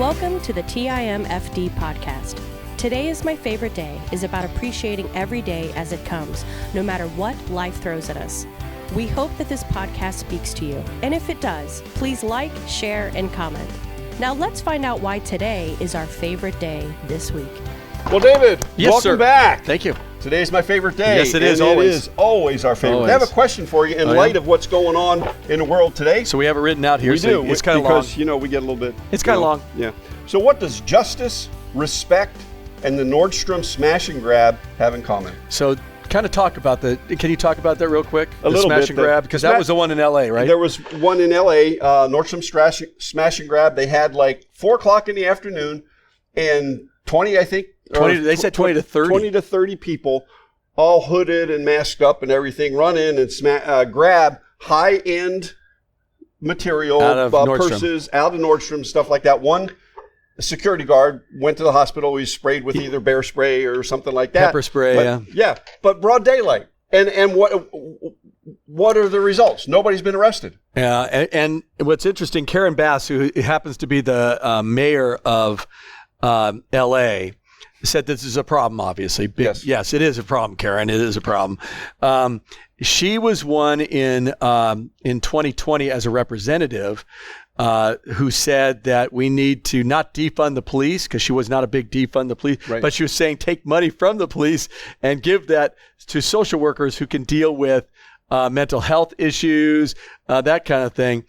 Welcome to the TIMFD podcast. Today is My Favorite Day is about appreciating every day as it comes, no matter what life throws at us. We hope that this podcast speaks to you, and if it does, please like, share, and comment. Now let's find out why today is our favorite day this week. Well, David, yes, welcome sir. back. Thank you. Today's my favorite day. Yes, it is, and always. It is always our favorite. Always. I have a question for you in light of what's going on in the world today. So we have it written out here. We do. It's kind of long. Because, we get a little bit. It's kind of long. Yeah. So what does justice, respect, and the Nordstrom smash and grab have in common? So kind of talk about can you talk about that real quick? A little smash bit. and grab, because that was the one in L.A., right? There was one in L.A., Nordstrom smash and grab. They had like 4 o'clock in the afternoon and 20, I think. 20. They said 20 to 30. 20 to 30 people, all hooded and masked up and everything, run in and grab high-end material, out of purses, out of Nordstrom, stuff like that. One security guard went to the hospital. He was sprayed with either bear spray or something like that. Pepper spray, but, yeah. But broad daylight. And what are the results? Nobody's been arrested. Yeah, and what's interesting, Karen Bass, who happens to be the mayor of L.A., said this is a problem, obviously. Yes, it is a problem, Karen. It is a problem. She was one in 2020 as a representative who said that we need to not defund the police, because she was not a big defund the police, right. But she was saying take money from the police and give that to social workers who can deal with mental health issues, that kind of thing.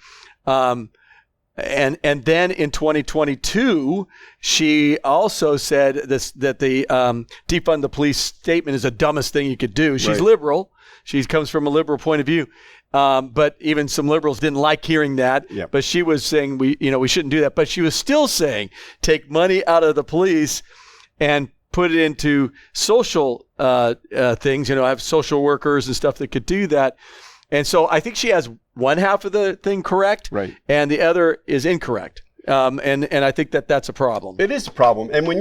And then in 2022, she also said that the defund the police statement is the dumbest thing you could do. She's right. liberal. She comes from a liberal point of view. But even some liberals didn't like hearing that. Yep. But she was saying we shouldn't do that. But she was still saying take money out of the police and put it into social things. Have social workers and stuff that could do that. And so I think she has one half of the thing correct, right, and the other is incorrect. And I think that's a problem. It is a problem. And when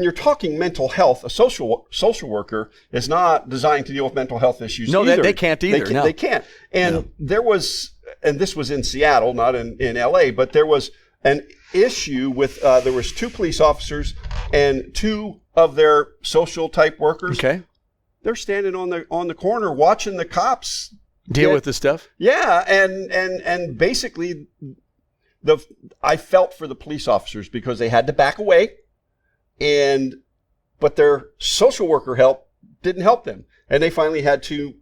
you're talking mental health, a social worker is not designed to deal with mental health issues. No, either. they can't either. They can't. And there was, and this was in Seattle, not in LA, but there was an issue with there was 2 police officers and 2 of their social type workers. Okay. They're standing on the corner watching the cops deal with this stuff. Yeah, and basically, I felt for the police officers because they had to back away, but their social worker help didn't help them, and they finally had to.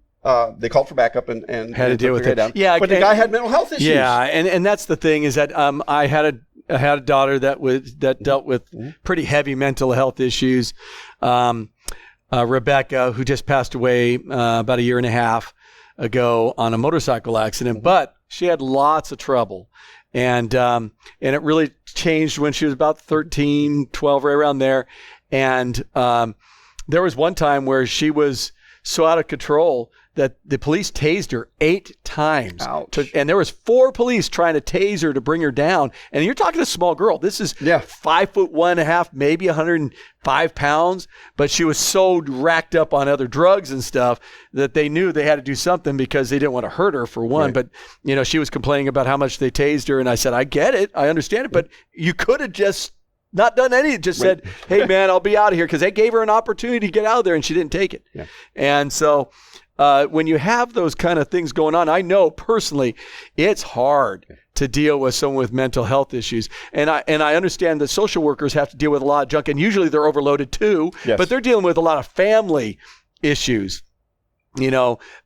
They called for backup and had to deal with it. Down. Yeah, but the guy had mental health issues. Yeah, and that's the thing is that I had a daughter that dealt with pretty heavy mental health issues. Rebecca, who just passed away about a year and a half ago on a motorcycle accident, but she had lots of trouble. And it really changed when she was about 13, 12, right around there. And there was one time where she was so out of control that the police tased her 8 times. Ouch. And there was 4 police trying to tase her to bring her down. And you're talking a small girl. This is 5'1.5", maybe 105 pounds. But she was so racked up on other drugs and stuff that they knew they had to do something because they didn't want to hurt her, for one. Right. But, she was complaining about how much they tased her. And I said, I get it. I understand it. But you could have just not done anything. Just said, hey, man, I'll be out of here. Because they gave her an opportunity to get out of there and she didn't take it. Yeah. And so when you have those kind of things going on, I know personally it's hard to deal with someone with mental health issues. And I understand that social workers have to deal with a lot of junk, and usually they're overloaded too, but they're dealing with a lot of family issues.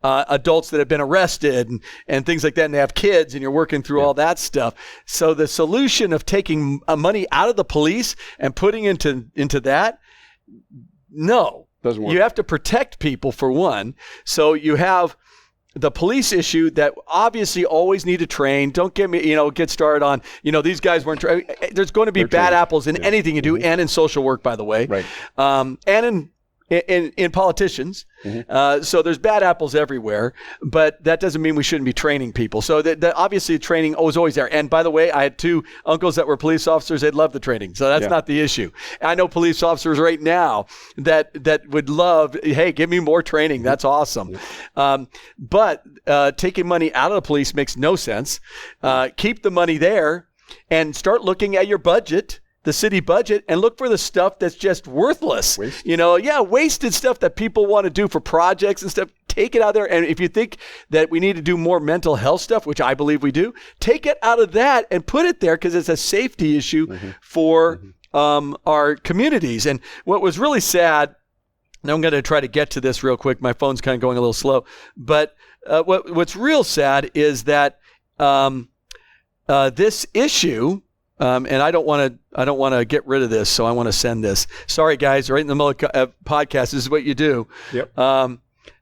Adults that have been arrested and things like that, and they have kids, and you're working through all that stuff. So the solution of taking money out of the police and putting into that, no. Doesn't work. You have to protect people, for one. So you have the police issue that obviously always need to train. Don't get me, get started on, these guys weren't trained. There's going to be bad apples in anything you do, and in social work, by the way, right. And in politicians. So there's bad apples everywhere, but that doesn't mean we shouldn't be training people. So obviously training was always there. And by the way, I had 2 uncles that were police officers. They'd love the training. So that's not the issue. I know police officers right now that would love, hey, give me more training. That's awesome. But taking money out of the police makes no sense. Keep the money there and start looking at your budget, the city budget, and look for the stuff that's just worthless. Waste. Wasted stuff that people want to do for projects and stuff. Take it out of there. And if you think that we need to do more mental health stuff, which I believe we do, take it out of that and put it there because it's a safety issue for our communities. And what was really sad, and I'm going to try to get to this real quick. My phone's kind of going a little slow. But what's real sad is that this issue, and I don't want to get rid of this, so I want to send this. Sorry, guys, right in the middle of podcast. This is what you do. Yep.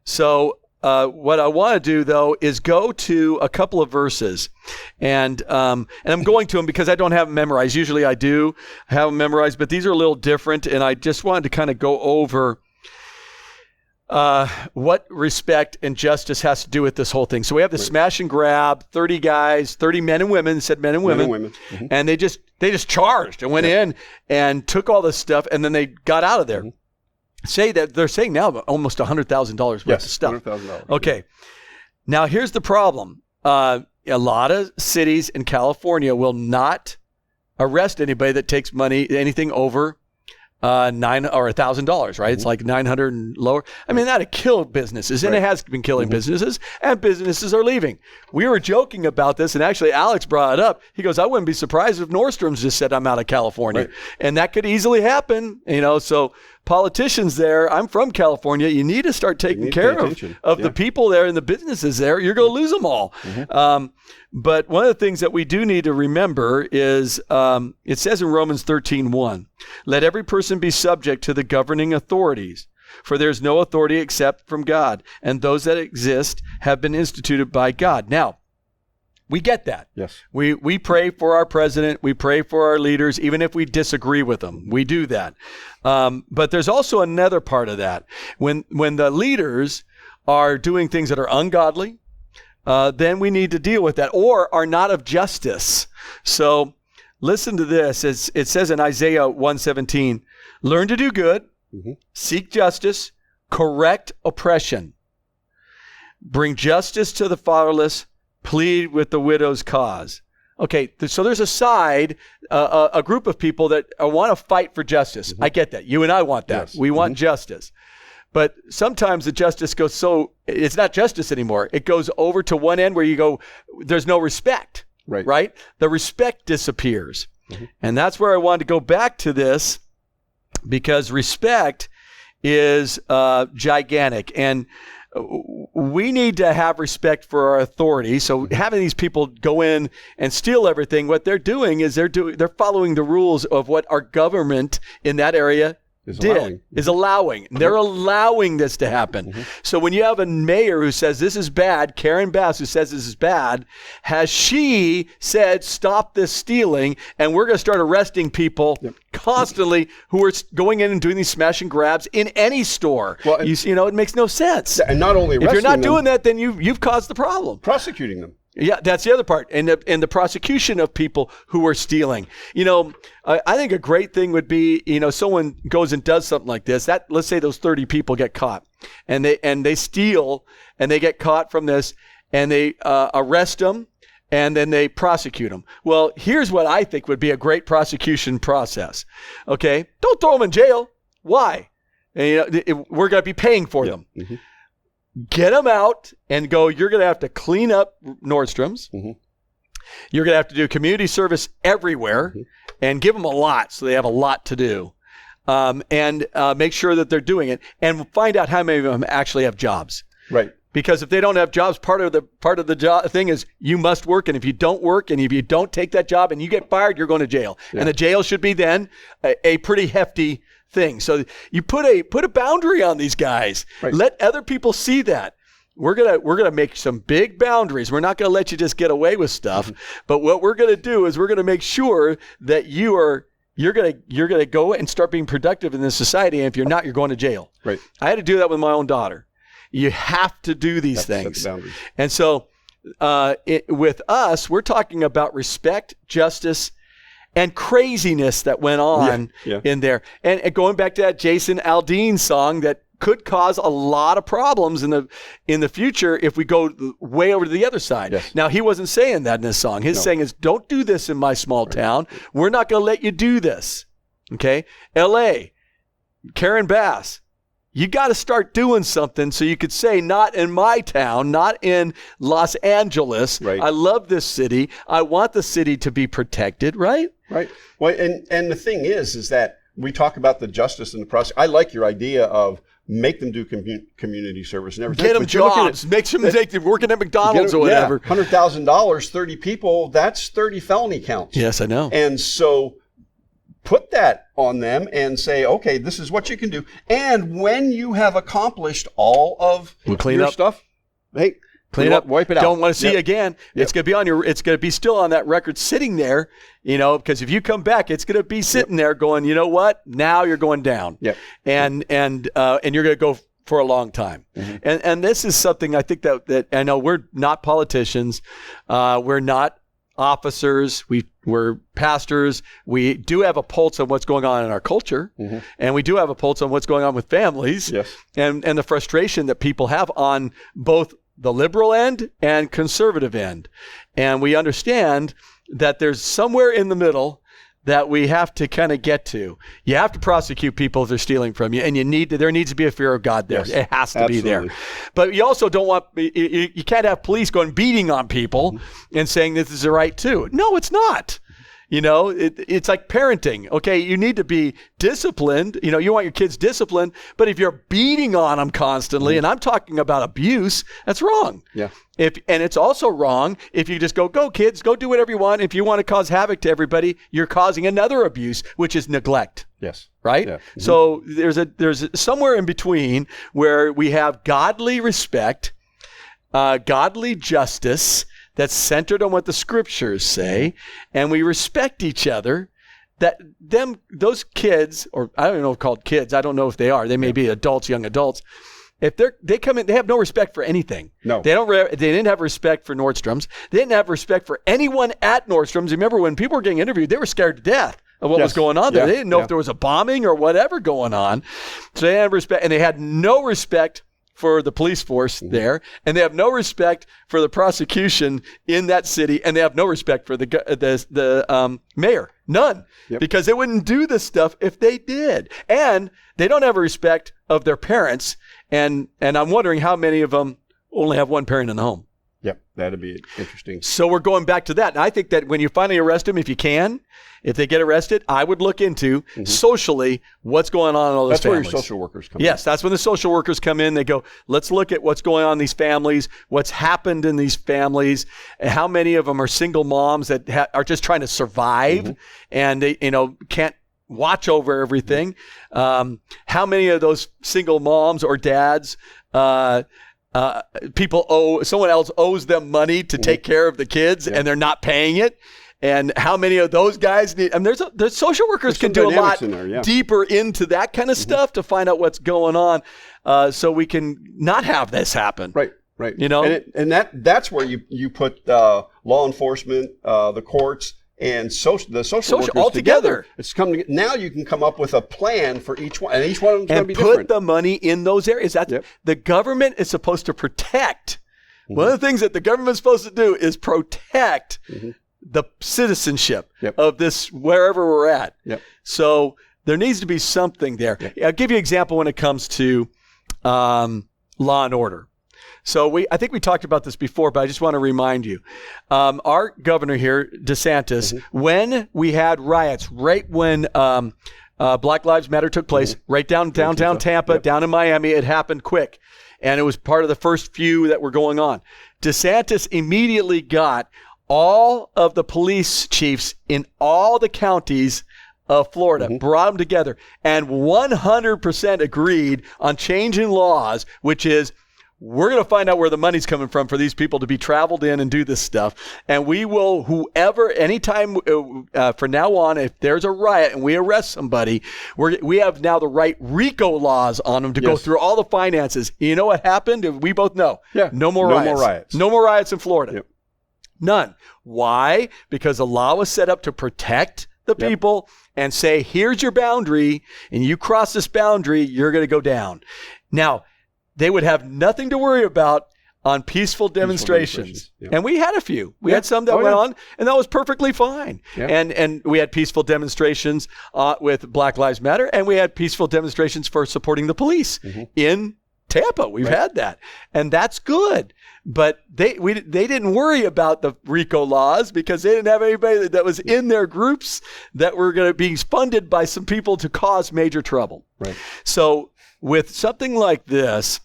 So what I want to do, though, is go to a couple of verses. And I'm going to them because I don't have them memorized. Usually I do have them memorized, but these are a little different. And I just wanted to kind of go over what respect and justice has to do with this whole thing. So we have the smash and grab, 30 guys, 30 men and women, said men and women. And they just charged and went in and took all this stuff, and then they got out of there. They're saying now almost $100,000 worth of stuff. $100,000. Okay. Now here's the problem. A lot of cities in California will not arrest anybody that takes money, anything over $900 or $1,000, right? It's like 900 and lower. I mean, that'd kill businesses, and it has been killing businesses, and businesses are leaving. We were joking about this, and actually Alex brought it up. He goes, I wouldn't be surprised if Nordstrom's just said, I'm out of California. And that could easily happen, so politicians there, I'm from California, you need to start taking care of the people there and the businesses there. You're going to lose them all. But one of the things that we do need to remember is it says in Romans 13:1, let every person be subject to the governing authorities, for there's no authority except from God, and those that exist have been instituted by God. Now, we get that. Yes. We pray for our president. We pray for our leaders, even if we disagree with them. We do that. But there's also another part of that. When the leaders are doing things that are ungodly, then we need to deal with that, or are not of justice. So listen to this. It says in Isaiah 1:17, learn to do good, seek justice, correct oppression, bring justice to the fatherless, plead with the widow's cause. Okay, so there's a side, a group of people that want to fight for justice. I get that. You and I want that. Yes. We want justice. But sometimes the justice goes it's not justice anymore. It goes over to one end where you go, there's no respect, right? The respect disappears. And that's where I wanted to go back to this, because respect is gigantic. And we need to have respect for our authority. So having these people go in and steal everything, what they're doing is they're following the rules of what our government in that area is allowing. They're allowing this to happen. So when you have a mayor who says this is bad, Karen Bass, who says this is bad, has she said stop this stealing, and we're going to start arresting people constantly who are going in and doing these smash and grabs in any store. Well, it makes no sense. And not only arresting if you're not them, doing that, then you've caused the problem. Prosecuting them. Yeah, that's the other part. And the prosecution of people who are stealing. I think a great thing would be, someone goes and does something like this. Let's say those 30 people get caught and they steal and they get caught from this, and they arrest them and then they prosecute them. Well, here's what I think would be a great prosecution process. Okay? Don't throw them in jail. Why? And, we're going to be paying for them. Get them out and go, you're going to have to clean up Nordstrom's. You're going to have to do community service everywhere and give them a lot so they have a lot to do. And make sure that they're doing it, and find out how many of them actually have jobs. Right. Because if they don't have jobs, part of the job thing is you must work. And if you don't work and if you don't take that job and you get fired, you're going to jail. And the jail should be then a pretty hefty thing. So you put a boundary on these guys. Let other people see that. We're gonna make some big boundaries. We're not gonna let you just get away with stuff. But what we're gonna do is we're gonna make sure that you're gonna go and start being productive in this society. And if you're not, you're going to jail. Right. I had to do that with my own daughter. You have to do these things. And so with us, we're talking about respect, justice, and craziness that went on in there. And going back to that Jason Aldean song that could cause a lot of problems in the future if we go way over to the other side. Yes. Now, he wasn't saying that in his song. His saying is, don't do this in my small town. We're not going to let you do this. Okay? L.A., Karen Bass, you got to start doing something so you could say, not in my town, not in Los Angeles. Right. I love this city. I want the city to be protected, right? Right. Well, and the thing is that we talk about the justice and the process. I like your idea of make them do community service and everything. Get them jobs. Make them working at McDonald's or whatever. Yeah, $100,000, 30 people, that's 30 felony counts. Yes, I know. And so put that on them and say, okay, this is what you can do. And when you have accomplished all of your stuff, hey, clean it up, wipe it out. Don't want to see it again. Yep. It's going to be it's going to be still on that record sitting there, because if you come back, it's going to be sitting there going, you know what? Now you're going down. Yep. And you're going to go for a long time. Mm-hmm. And this is something I think that I know we're not politicians. We're not officers. We're pastors. We do have a pulse on what's going on in our culture. Mm-hmm. And we do have a pulse on what's going on with families. Yes. And the frustration that people have on both the liberal end and conservative end. And we understand that there's somewhere in the middle that we have to kind of get to. You have to prosecute people if they're stealing from you, and there needs to be a fear of God there. Yes, it has to be there. But you also don't want, you can't have police going beating on people and saying this is the right too. No, it's not. It's like parenting. Okay, you need to be disciplined. You want your kids disciplined, but if you're beating on them constantly, and I'm talking about abuse, that's wrong. Yeah. And it's also wrong if you just go kids, go do whatever you want. If you want to cause havoc to everybody, you're causing another abuse, which is neglect. Yes. Right? Yeah. Mm-hmm. So there's somewhere in between where we have godly respect, godly justice, that's centered on what the scriptures say, and we respect each other. Those kids, or I don't know if called kids, I don't know if they are. They may be adults, young adults. If they come in, they have no respect for anything. No, they don't. They didn't have respect for Nordstrom's. They didn't have respect for anyone at Nordstrom's. Remember when people were getting interviewed, they were scared to death of what was going on there. Yeah. They didn't know if there was a bombing or whatever going on. So they had respect, and they had no respect for the police force there, and they have no respect for the prosecution in that city, and they have no respect for the mayor. None. Yep. Because they wouldn't do this stuff if they did. And they don't have a respect of their parents, and I'm wondering how many of them only have one parent in the home. Yep, that'd be interesting. So we're going back to that. And I think that when you finally arrest them, if they get arrested, I would look into socially what's going on in all those families. That's where your social workers come in. Yes, that's when the social workers come in. They go, let's look at what's going on in these families, what's happened in these families, and how many of them are single moms that are just trying to survive and they, can't watch over everything. How many of those single moms or dads someone else owes them money to take care of the kids and they're not paying it. And how many of those guys need, there's social workers can do a lot deeper into that kind of stuff to find out what's going on. So we can not have this happen. Right. And that's where you put law enforcement, the courts, and the social workers all together. It's now you can come up with a plan for each one, and each one of them is going to be different. different. Put the money in those areas. The government is supposed to protect. One of the things that the government's supposed to do is protect the citizenship of this wherever we're at. Yep. So there needs to be something there. I'll give you an example when it comes to law and order. So I think we talked about this before, but I just want to remind you. Our governor here, DeSantis, when we had riots, right when Black Lives Matter took place, right downtown Tampa, down in Miami, it happened quick. And it was part of the first few that were going on. DeSantis immediately got all of the police chiefs in all the counties of Florida, brought them together, and 100% agreed on changing laws, which is we're going to find out where the money's coming from for these people to be traveled in and do this stuff. And we will, anytime from now on, if there's a riot and we arrest somebody, we have now the right RICO laws on them to go through all the finances. You know what happened? We both know. Yeah. No more riots. No more riots in Florida. Yep. None. Why? Because the law was set up to protect the people and say, here's your boundary, and you cross this boundary, you're going to go down. Now, they would have nothing to worry about on peaceful demonstrations. Yeah. And we had a few. We had some that went on, and that was perfectly fine. Yeah. And we had peaceful demonstrations with Black Lives Matter, and we had peaceful demonstrations for supporting the police in Tampa. We've had that. And that's good. But they didn't worry about the RICO laws because they didn't have anybody that was in their groups that were going to be funded by some people to cause major trouble. Right. So with something like this,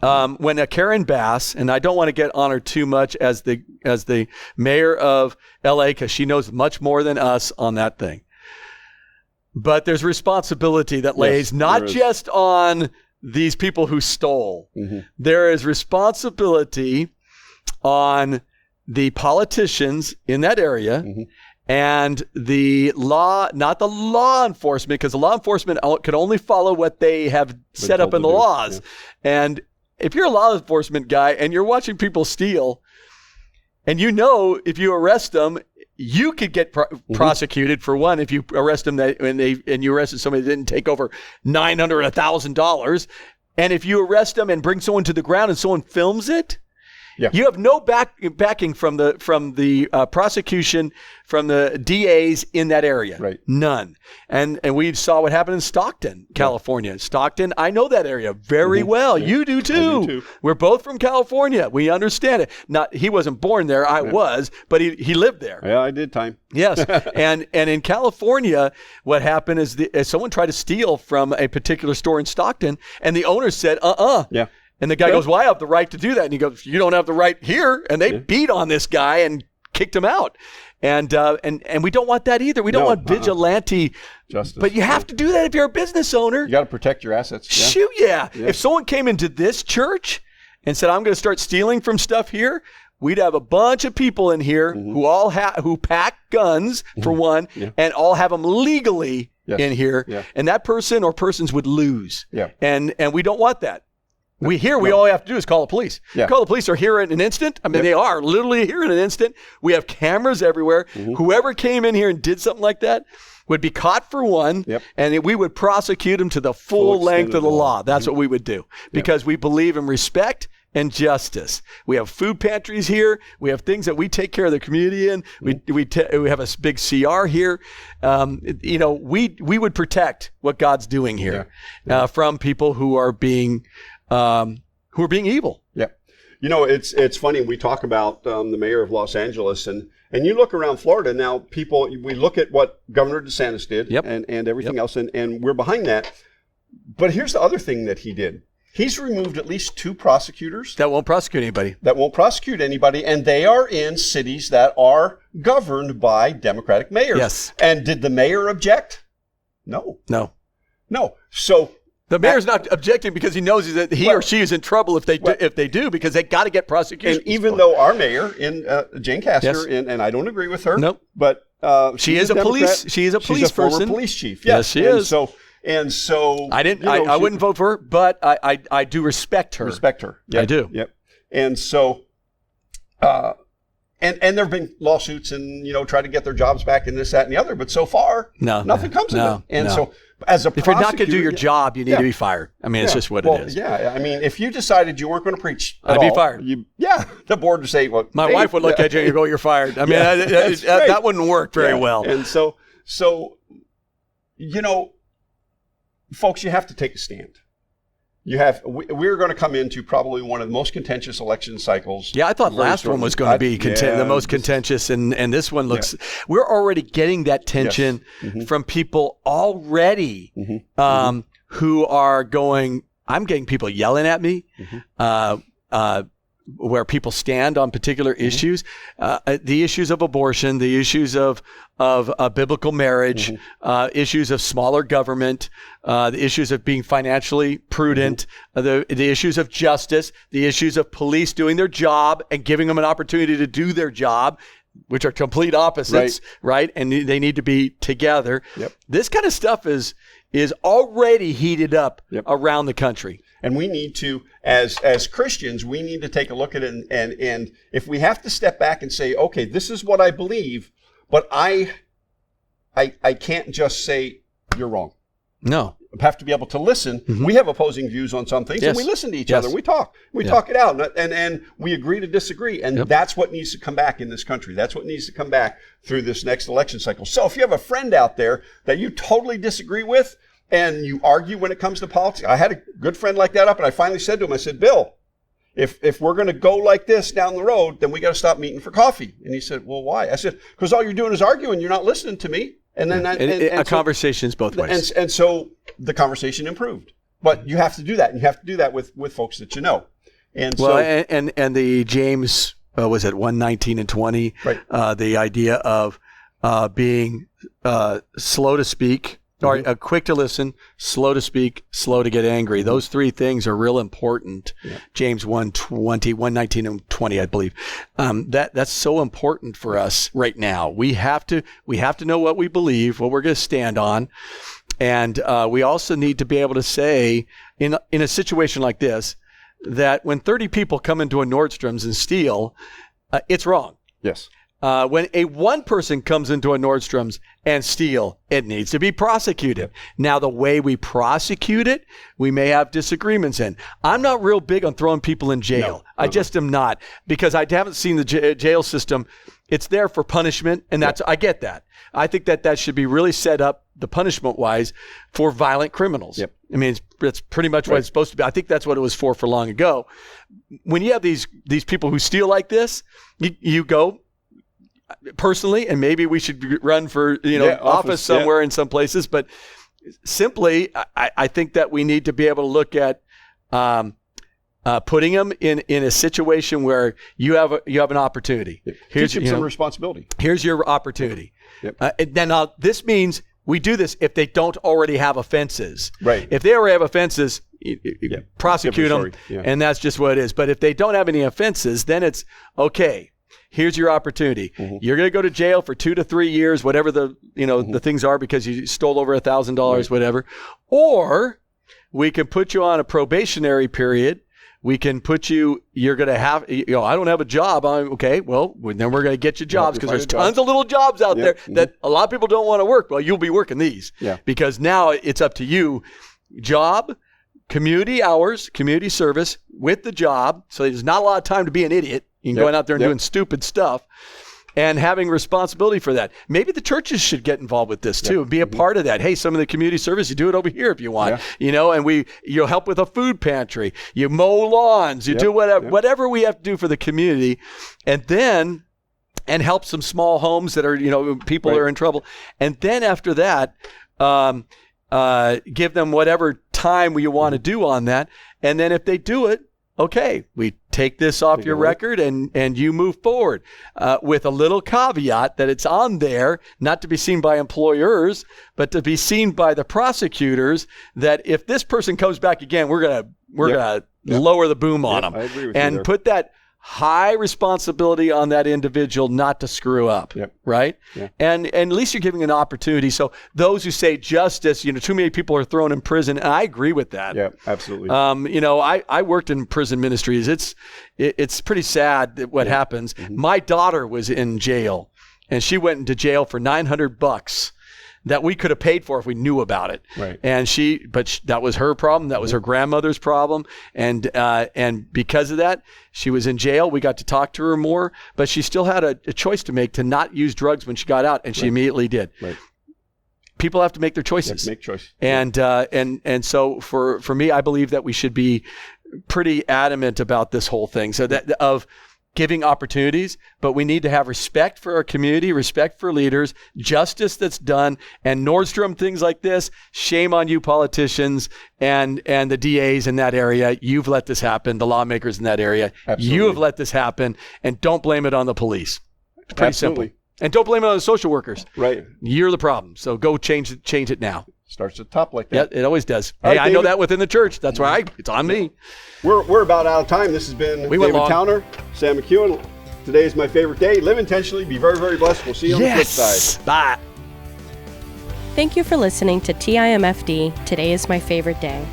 when a Karen Bass, and I don't want to get on her too much as the mayor of LA, because she knows much more than us on that thing. But there's responsibility that lays not just on these people who stole. There is responsibility on the politicians in that area and the law, not the law enforcement, because the law enforcement can only follow what they have set up in the laws. And if you're a law enforcement guy and you're watching people steal, and if you arrest them, you could get prosecuted for one if you arrest them and you arrested somebody that didn't take over $900 or $1,000, and if you arrest them and bring someone to the ground and someone films it, you have no backing from the prosecution, from the DAs in that area. Right. None. And we saw what happened in Stockton, California. Stockton, I know that area very well. Yeah. You do too. I do too. We're both from California. We understand it. He wasn't born there. I was, but he lived there. Yeah, I did time. Yes. and in California, what happened is someone tried to steal from a particular store in Stockton, and the owner said, Yeah. And the guy goes, well, I have the right to do that. And he goes, you don't have the right here. And they beat on this guy and kicked him out. And we don't want that either. We don't want vigilante justice. But you have to do that if you're a business owner. You got to protect your assets. Yeah. Shoot, yeah. If someone came into this church and said, I'm going to start stealing from stuff here, we'd have a bunch of people in here who pack guns, for one, and all have them legally in here. Yeah. And that person or persons would lose. Yeah. And we don't want that. We all have to do is call the police. Yeah. Call the police are here in an instant. I mean, they are literally here in an instant. We have cameras everywhere. Whoever came in here and did something like that would be caught for one, and we would prosecute them to the full length of the law. That's what we would do because we believe in respect and justice. We have food pantries here. We have things that we take care of the community in. We have a big CR here. We would protect what God's doing here from people who are being evil. Yeah. It's funny. We talk about the mayor of Los Angeles and you look around Florida now, we look at what Governor DeSantis did and everything else, and we're behind that. But here's the other thing that he did. He's removed at least 2 prosecutors. That won't prosecute anybody. And they are in cities that are governed by Democratic mayors. Yes. And did the mayor object? No. So the mayor's not objecting because he knows that he or she is in trouble if they do, because they got to get prosecution. And even though our mayor, Jane Castor, and I don't agree with her, but she is a police. She is a police person. Former police chief. Yes, she is. And so I wouldn't vote for her, but I do respect her. Yep. I do. Yep. And so, and there have been lawsuits and try to get their jobs back and this, that, and the other. But so far, nothing comes of it. And so, as a prosecutor, if you're not going to do your job, you need to be fired. I mean, it's just what it is. Yeah. I mean, if you decided you weren't going to preach, I'd be fired. The board would say, "Well, my wife would look at you and go, you're fired." I mean, that wouldn't work very well. And so, folks, you have to take a stand. We're going to come into probably one of the most contentious election cycles. Yeah, I thought last one was going to be the most contentious, and this one looks. We're already getting that tension from people already who are going. I'm getting people yelling at me. Where people stand on particular issues, the issues of abortion, the issues of biblical marriage, issues of smaller government, the issues of being financially prudent, the issues of justice, the issues of police doing their job and giving them an opportunity to do their job, which are complete opposites, right? And they need to be together. Yep. This kind of stuff is already heated up around the country. And we need to, as Christians, we need to take a look at it. And if we have to step back and say, okay, this is what I believe, but I can't just say you're wrong. No. have to be able to listen. We have opposing views on some things, and we listen to each other. And we talk. We talk it out, and we agree to disagree. And that's what needs to come back in this country. That's what needs to come back through this next election cycle. So if you have a friend out there that you totally disagree with, and you argue when it comes to politics, I had a good friend like that up, and I finally said to him, I said, Bill, if we're going to go like this down the road, then we got to stop meeting for coffee. And he said, well, why? I said, because all you're doing is arguing. You're not listening to me. And then a conversation's both ways. And so the conversation improved. But you have to do that. And you have to do that with folks that you know. And well, and the James, was it 1:19 and 20? Right. The idea of being slow to speak, or quick to listen, slow to speak, slow to get angry. Those three things are real important. Yeah. James 1:20, 1:19 and 20, I believe. That's so important for us right now. We have to know what we believe, what we're going to stand on. And we also need to be able to say in a situation like this, that when 30 people come into a Nordstrom's and steal, it's wrong. Yes. When one person comes into a Nordstrom's and steal, it needs to be prosecuted. Now, the way we prosecute it, we may have disagreements in. I'm not real big on throwing people in jail. No. I just am not, because I haven't seen the jail system. It's there for punishment, and I get that. I think that should be really set up, the punishment-wise, for violent criminals. Yep. I mean, it's pretty much what it's supposed to be. I think that's what it was for long ago. When you have these people who steal like this, you go personally, and maybe we should run for office somewhere in some places. But simply, I think that we need to be able to look at putting them in a situation where you have an opportunity. Teach them some responsibility. Here's your opportunity. Yep. Then this means we do this if they don't already have offenses. Right. If they already have offenses, prosecute them, and that's just what it is. But if they don't have any offenses, then it's okay. Here's your opportunity. You're going to go to jail for 2 to 3 years, whatever the things are, because you stole over $1,000, whatever. Or we can put you on a probationary period. We can put you. You're going to have. I don't have a job. Okay. Well, then we're going to get you jobs, because there's tons of little jobs out there that a lot of people don't want to work. Well, you'll be working these because now it's up to you. Job, community hours, community service with the job. So there's not a lot of time to be an idiot. You can go out there and doing stupid stuff, and having responsibility for that. Maybe the churches should get involved with this too, and be a part of that. Hey, some of the community service, you do it over here if you want, and you'll help with a food pantry, you mow lawns, you do whatever we have to do for the community, and help some small homes that are, people are in trouble. And then after that, give them whatever time you want to do on that. And then if they do it, okay, we take this off your record and you move forward with a little caveat that it's on there, not to be seen by employers, but to be seen by the prosecutors, that if this person comes back again, we're gonna lower the boom on them, I agree with and you there. Put that high responsibility on that individual not to screw up, right? Yeah. And at least you're giving an opportunity. So those who say justice, too many people are thrown in prison, and I agree with that. Yeah, absolutely. I worked in prison ministries. It's pretty sad that what happens. My daughter was in jail, and she went into jail for $900 that we could have paid for if we knew about it. Right. And that was her problem. That was her grandmother's problem. And because of that, she was in jail. We got to talk to her more, but she still had a choice to make to not use drugs when she got out, and she immediately did. Right. People have to make their choices. Make choice. And so for me, I believe that we should be pretty adamant about this whole thing. So that of giving opportunities, but we need to have respect for our community, respect for leaders, justice that's done, and Nordstrom, things like this. Shame on you, politicians and the DAs in that area. You've let this happen. The lawmakers in that area. Absolutely. You have let this happen, and don't blame it on the police. It's pretty simple. And don't blame it on the social workers. Right. You're the problem. So go change it now. Starts at the top like that. Yeah, it always does. Hey, I know that within the church. That's why it's on me. We're about out of time. This has been David Towner, Sam McKeown. Today is my favorite day. Live intentionally. Be very, very blessed. We'll see you on the flip side. Bye. Thank you for listening to TIMFD. Today is my favorite day.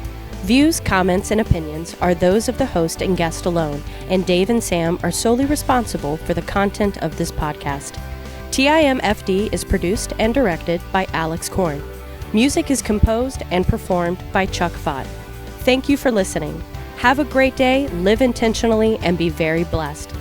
Views, comments, and opinions are those of the host and guest alone, and Dave and Sam are solely responsible for the content of this podcast. TIMFD is produced and directed by Alex Korn. Music is composed and performed by Chuck Fott. Thank you for listening. Have a great day, live intentionally, and be very blessed.